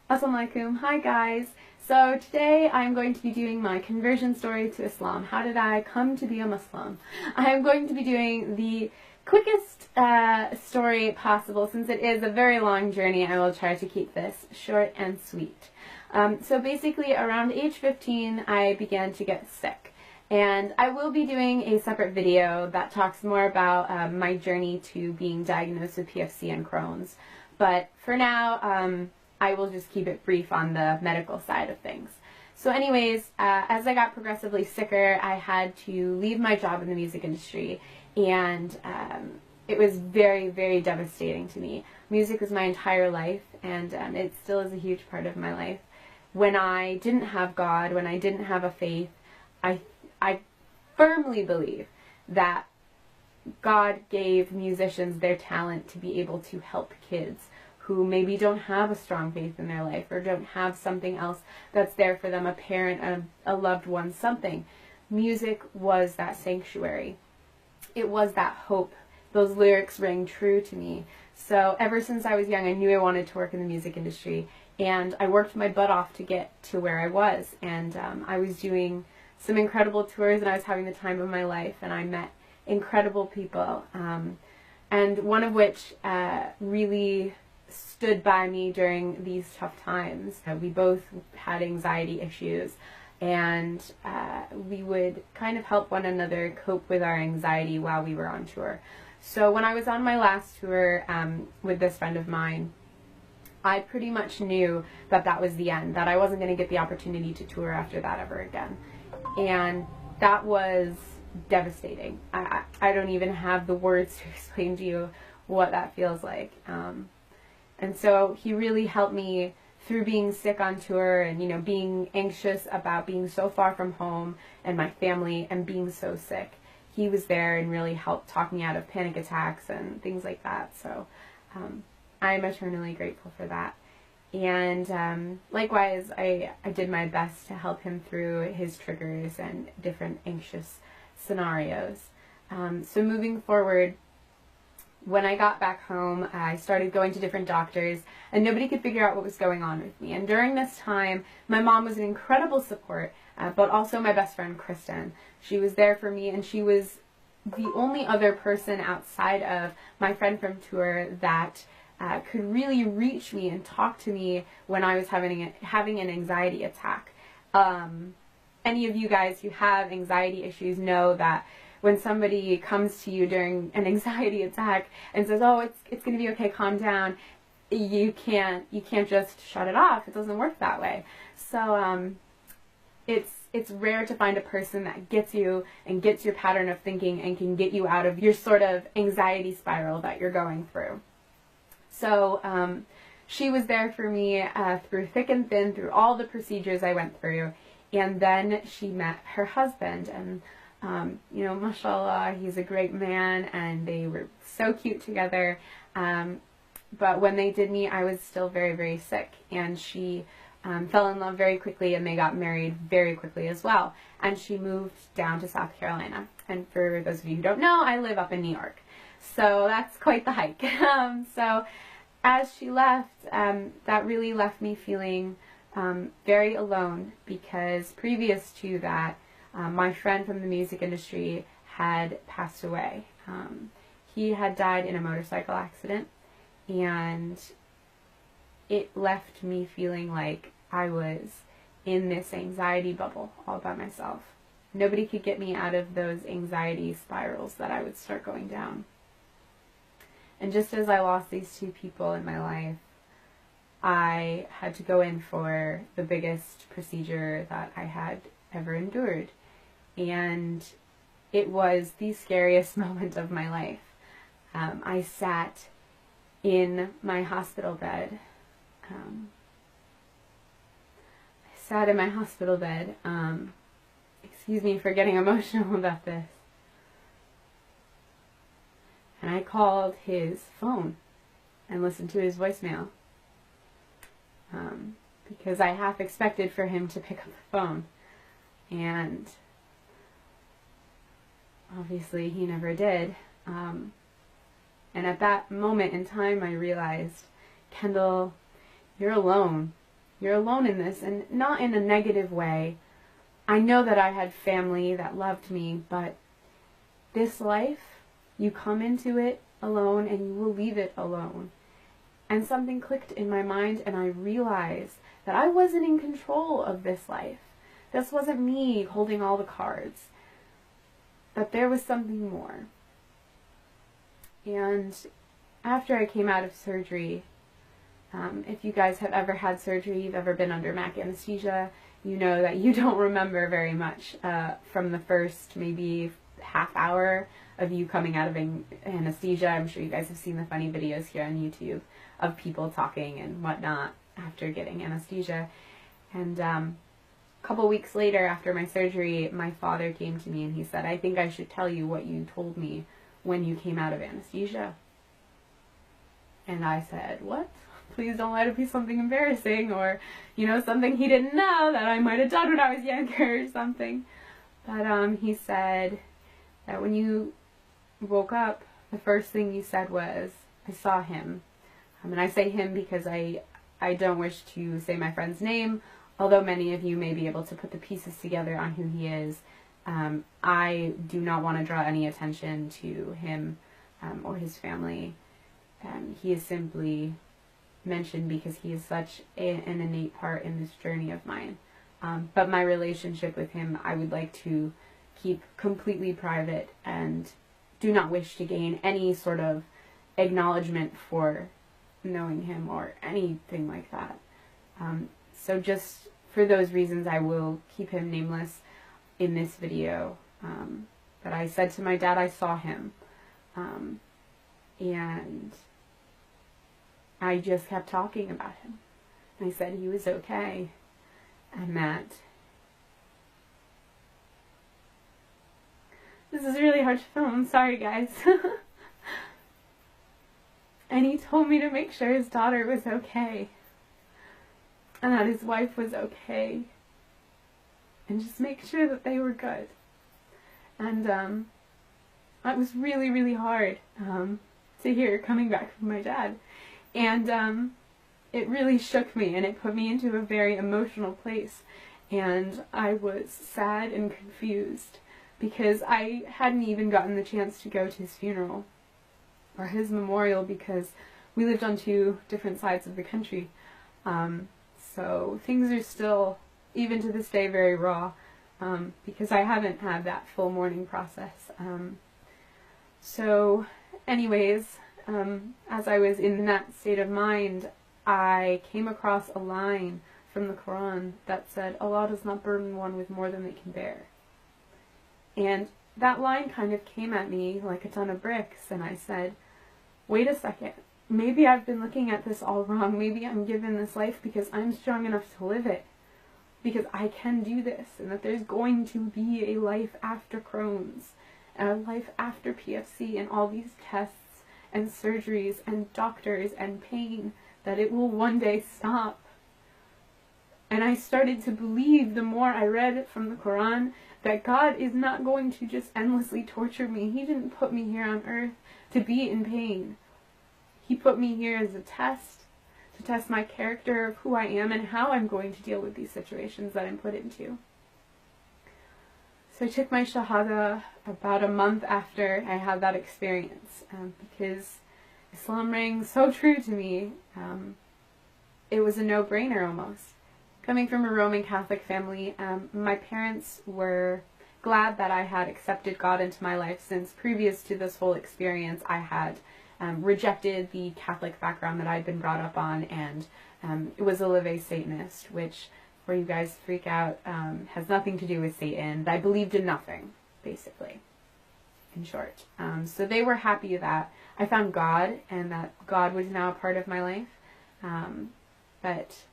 Assalamu alaikum. Hi guys. So today I'm going to be doing my conversion story to Islam. How did I come to be a Muslim? I'm going to be doing the quickest story possible. Since it is a very long journey, I will try to keep this short and sweet. So basically around age 15 I began to get sick. And I will be doing a separate video that talks more about my journey to being diagnosed with PFC and Crohn's. But for now, I will just keep it brief on the medical side of things. So anyways, as I got progressively sicker, I had to leave my job in the music industry, and it was very, very devastating to me. Music was my entire life, and it still is a huge part of my life. When I didn't have God, when I didn't have a faith, I firmly believe that God gave musicians their talent to be able to help kids who maybe don't have a strong faith in their life or don't have something else that's there for them, a parent, a loved one, something. Music was that sanctuary. It was that hope. Those lyrics rang true to me. So ever since I was young, I knew I wanted to work in the music industry, and I worked my butt off to get to where I was. And I was doing some incredible tours, and I was having the time of my life, and I met incredible people, and one of which really stood by me during these tough times. We both had anxiety issues, and we would kind of help one another cope with our anxiety while we were on tour. So when I was on my last tour with this friend of mine, I pretty much knew that that was the end, that I wasn't going to get the opportunity to tour after that ever again. And that was devastating. I don't even have the words to explain to you what that feels like. And so he really helped me through being sick on tour and, being anxious about being so far from home and my family and being so sick. He was there and really helped talk me out of panic attacks and things like that. So I'm eternally grateful for that. And likewise, I did my best to help him through his triggers and different anxious scenarios. So moving forward, when I got back home, I started going to different doctors, and nobody could figure out what was going on with me. And during this time, my mom was an incredible support, but also my best friend, Kristen. She was there for me, and she was the only other person outside of my friend from tour that could really reach me and talk to me when I was having an anxiety attack. Any of you guys who have anxiety issues know that when somebody comes to you during an anxiety attack and says, "Oh, it's going to be okay, calm down," you can't just shut it off. It doesn't work that way. So it's rare to find a person that gets you and gets your pattern of thinking and can get you out of your sort of anxiety spiral that you're going through. So she was there for me through thick and thin, through all the procedures I went through. And then she met her husband, and mashallah, he's a great man, and they were so cute together. But when they did meet, I was still very, very sick, and she fell in love very quickly, and they got married very quickly as well. And she moved down to South Carolina. And for those of you who don't know, I live up in New York. So that's quite the hike. So as she left, that really left me feeling very alone, because previous to that, my friend from the music industry had passed away. He had died in a motorcycle accident, and it left me feeling like I was in this anxiety bubble all by myself. Nobody could get me out of those anxiety spirals that I would start going down. And just as I lost these two people in my life, I had to go in for the biggest procedure that I had ever endured. And it was the scariest moment of my life. I sat in my hospital bed. Excuse me for getting emotional about this. And I called his phone and listened to his voicemail. Because I half expected for him to pick up the phone. And obviously he never did. And at that moment in time I realized, Kendall, you're alone. You're alone in this, and not in a negative way. I know that I had family that loved me, but this life, you come into it alone and you will leave it alone. And something clicked in my mind, and I realized that I wasn't in control of this life. This wasn't me holding all the cards. But there was something more. And after I came out of surgery, if you guys have ever had surgery, you've ever been under MAC anesthesia, you know that you don't remember very much from the first maybe half hour of you coming out of anesthesia. I'm sure you guys have seen the funny videos here on YouTube of people talking and whatnot after getting anesthesia. And a couple weeks later, after my surgery, my father came to me and he said, "I think I should tell you what you told me when you came out of anesthesia." And I said, "What? Please don't let it be something embarrassing, or, you know, something he didn't know that I might have done when I was younger or something." But he said that when you woke up, the first thing you said was, "I saw him." And I say him because I don't wish to say my friend's name, although many of you may be able to put the pieces together on who he is. I do not want to draw any attention to him or his family. He is simply mentioned because he is such an innate part in this journey of mine. But my relationship with him, I would like to keep completely private and do not wish to gain any sort of acknowledgement for knowing him or anything like that. So just for those reasons, I will keep him nameless in this video. But I said to my dad I saw him. And I just kept talking about him. I said he was okay, and that this is really hard to film. I'm sorry, guys. And he told me to make sure his daughter was okay, and that his wife was okay, and just make sure that they were good. And it was really, really hard to hear coming back from my dad. And it really shook me, and it put me into a very emotional place. And I was sad and confused because I hadn't even gotten the chance to go to his funeral or his memorial because we lived on two different sides of the country. So things are still, even to this day, very raw because I haven't had that full mourning process. So anyways, as I was in that state of mind, I came across a line from the Quran that said, "Allah does not burden one with more than they can bear." And that line kind of came at me like a ton of bricks, and I said, wait a second, maybe I've been looking at this all wrong. Maybe I'm given this life because I'm strong enough to live it, because I can do this, and that there's going to be a life after Crohn's, and a life after PFC, and all these tests and surgeries and doctors and pain, that it will one day stop. And I started to believe, the more I read from the Quran, that God is not going to just endlessly torture me. He didn't put me here on earth to be in pain. He put me here as a test, to test my character of who I am and how I'm going to deal with these situations that I'm put into. So I took my Shahada about a month after I had that experience, because Islam rang so true to me. It was a no-brainer almost. Coming from a Roman Catholic family, my parents were glad that I had accepted God into my life, since previous to this whole experience I had rejected the Catholic background that I'd been brought up on, and it was a Leve Satanist, which, where you guys freak out, has nothing to do with Satan. I believed in nothing, basically, in short. So they were happy that I found God, and that God was now a part of my life. But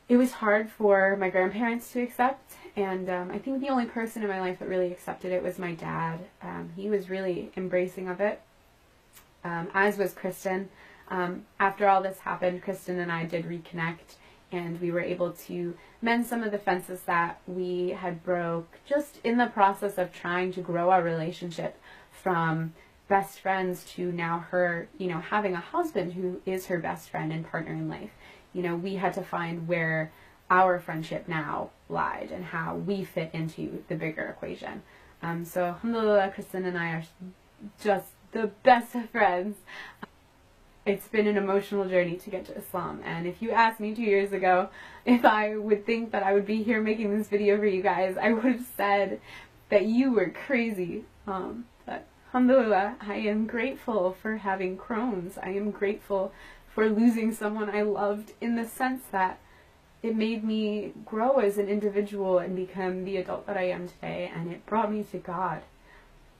it was hard for my grandparents to accept, and I think the only person in my life that really accepted it was my dad. He was really embracing of it, as was Kristen. After all this happened, Kristen and I did reconnect, and we were able to mend some of the fences that we had broke just in the process of trying to grow our relationship from best friends to now her, you know, having a husband who is her best friend and partner in life. you know, we had to find where our friendship now lied and how we fit into the bigger equation. So alhamdulillah, Kristen and I are just the best of friends. It's been an emotional journey to get to Islam, and if you asked me 2 years ago if I would think that I would be here making this video for you guys, I would have said that you were crazy. But alhamdulillah, I am grateful for having Crohn's. I am grateful for losing someone I loved, in the sense that it made me grow as an individual and become the adult that I am today, and it brought me to God.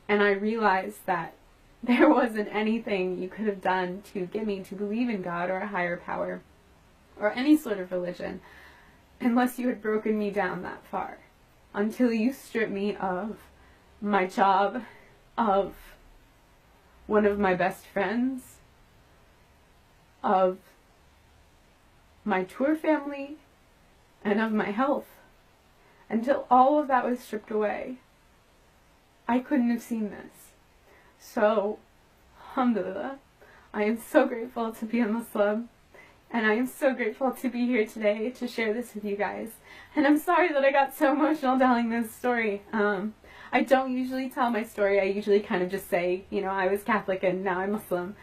And I realized that there wasn't anything you could have done to get me to believe in God or a higher power or any sort of religion unless you had broken me down that far, until you stripped me of my job, of one of my best friends, of my tour family, and of my health. Until all of that was stripped away, I couldn't have seen this. So, alhamdulillah, I am so grateful to be a Muslim, and I am so grateful to be here today to share this with you guys. And I'm sorry that I got so emotional telling this story. I don't usually tell my story. I usually kind of just say, you know, I was Catholic and now I'm Muslim.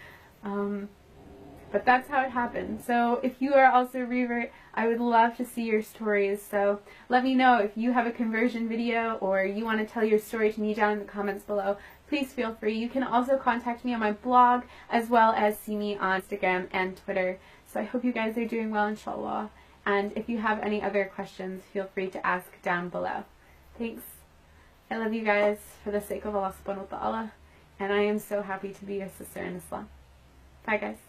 But that's how it happened. So if you are also a revert, I would love to see your stories. So let me know if you have a conversion video or you want to tell your story to me down in the comments below. Please feel free. You can also contact me on my blog, as well as see me on Instagram and Twitter. So I hope you guys are doing well, inshallah. And if you have any other questions, feel free to ask down below. Thanks. I love you guys for the sake of Allah subhanahu wa ta'ala. And I am so happy to be your sister in Islam. Bye guys.